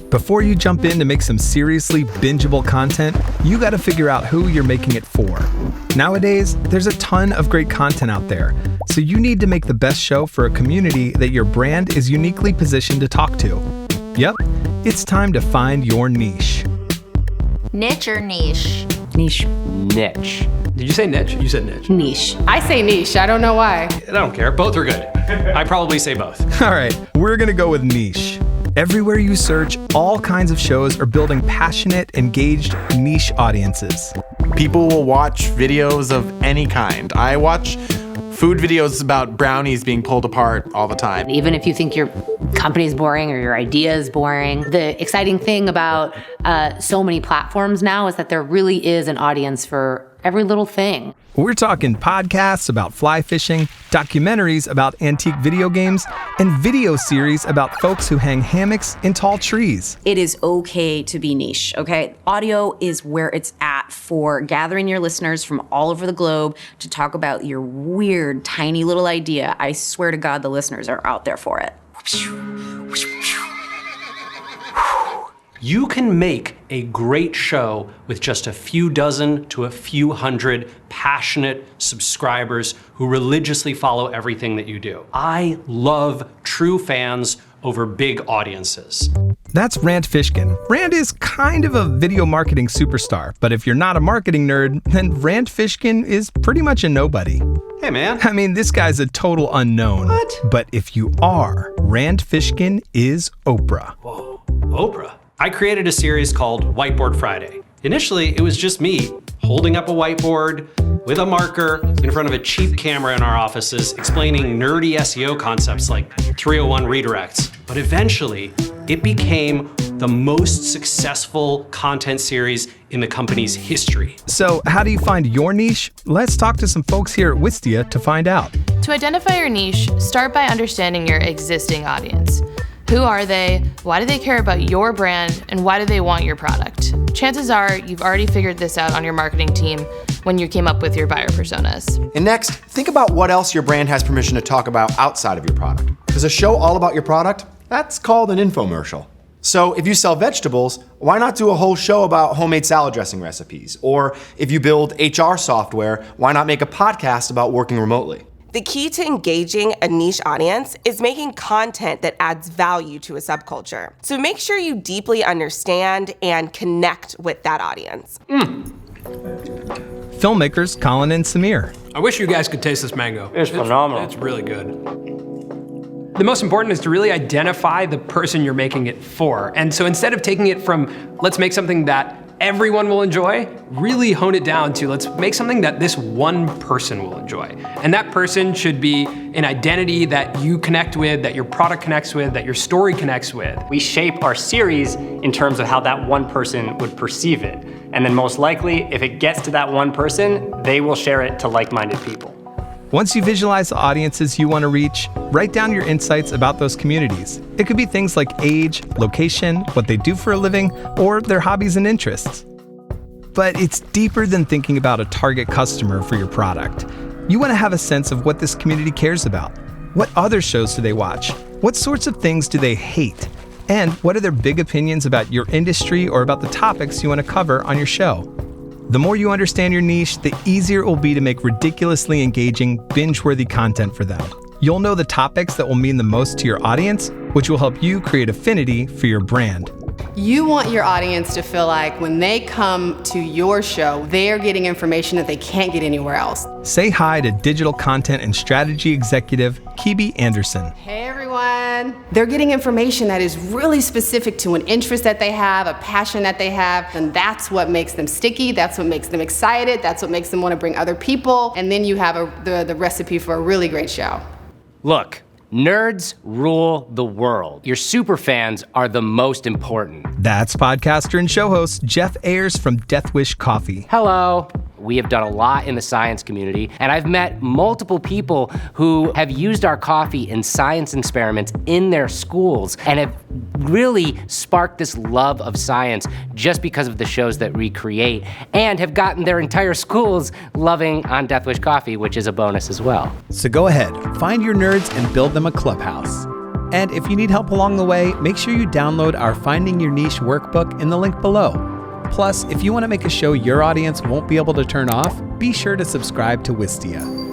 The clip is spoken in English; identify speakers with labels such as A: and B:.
A: Before you jump in to make some seriously bingeable content, you got to figure out who you're making it for. Nowadays, there's a ton of great content out there, so you need to make the best show for a community that your brand is uniquely positioned to talk to. Yep, it's time to find your niche.
B: Niche or niche?
C: Niche.
D: Niche. Did you say niche? You said niche.
C: Niche.
E: I say niche. I don't know why.
D: I don't care. Both are good. I probably say both.
A: All right, we're going to go with niche. Everywhere you search, all kinds of shows are building passionate, engaged niche audiences.
F: People will watch videos of any kind. I watch food videos about brownies being pulled apart all the time.
C: Even if you think your company's boring or your idea is boring, the exciting thing about so many platforms now is that there really is an audience for every little thing.
A: We're talking podcasts about fly fishing, documentaries about antique video games, and video series about folks who hang hammocks in tall trees.
G: It is okay to be niche, okay? Audio is where it's at for gathering your listeners from all over the globe to talk about your weird, tiny little idea. I swear to God, the listeners are out there for it.
D: You can make a great show with just a few dozen to a few hundred passionate subscribers who religiously follow everything that you do. I love true fans over big audiences.
A: That's Rand Fishkin. Rand is kind of a video marketing superstar, but if you're not a marketing nerd, then Rand Fishkin is pretty much a nobody.
D: Hey, man.
A: I mean, this guy's a total unknown.
D: What?
A: But if you are, Rand Fishkin is Oprah.
D: Whoa, Oprah. I created a series called Whiteboard Friday. Initially, it was just me holding up a whiteboard with a marker in front of a cheap camera in our offices explaining nerdy SEO concepts like 301 redirects. But eventually, it became the most successful content series in the company's history.
A: So how do you find your niche? Let's talk to some folks here at Wistia to find out.
H: To identify your niche, start by understanding your existing audience. Who are they? Why do they care about your brand? And why do they want your product? Chances are you've already figured this out on your marketing team when you came up with your buyer personas.
I: And next, think about what else your brand has permission to talk about outside of your product. Does a show all about your product? That's called an infomercial. So if you sell vegetables, why not do a whole show about homemade salad dressing recipes? Or if you build HR software, why not make a podcast about working remotely?
J: The key to engaging a niche audience is making content that adds value to a subculture. So make sure you deeply understand and connect with that audience.
A: Filmmakers Colin and Samir.
K: I wish you guys could taste this mango.
D: It's phenomenal.
K: It's really good. The most important is to really identify the person you're making it for. And so instead of taking it from, let's make something that everyone will enjoy, really hone it down to, let's make something that this one person will enjoy. And that person should be an identity that you connect with, that your product connects with, that your story connects with.
L: We shape our series in terms of how that one person would perceive it. And then most likely, if it gets to that one person, they will share it to like-minded people.
A: Once you visualize the audiences you want to reach, write down your insights about those communities. It could be things like age, location, what they do for a living, or their hobbies and interests. But it's deeper than thinking about a target customer for your product. You want to have a sense of what this community cares about. What other shows do they watch? What sorts of things do they hate? And what are their big opinions about your industry or about the topics you want to cover on your show? The more you understand your niche, the easier it will be to make ridiculously engaging, binge-worthy content for them. You'll know the topics that will mean the most to your audience, which will help you create affinity for your brand.
E: You want your audience to feel like when they come to your show, they are getting information that they can't get anywhere else.
A: Say hi to digital content and strategy executive, Kibi Anderson.
E: Hey everyone. They're getting information that is really specific to an interest that they have, a passion that they have, and that's what makes them sticky, that's what makes them excited, that's what makes them want to bring other people, and then you have the recipe for a really great show.
M: Look. Nerds rule the world. Your super fans are the most important.
A: That's podcaster and show host Jeff Ayers from Deathwish Coffee.
M: Hello. We have done a lot in the science community, and I've met multiple people who have used our coffee in science experiments in their schools and have really sparked this love of science just because of the shows that we create, and have gotten their entire schools loving on Deathwish Coffee, which is a bonus as well.
N: So go ahead, find your nerds and build them a clubhouse.
A: And if you need help along the way, make sure you download our Finding Your Niche workbook in the link below. Plus, if you want to make a show your audience won't be able to turn off, be sure to subscribe to Wistia.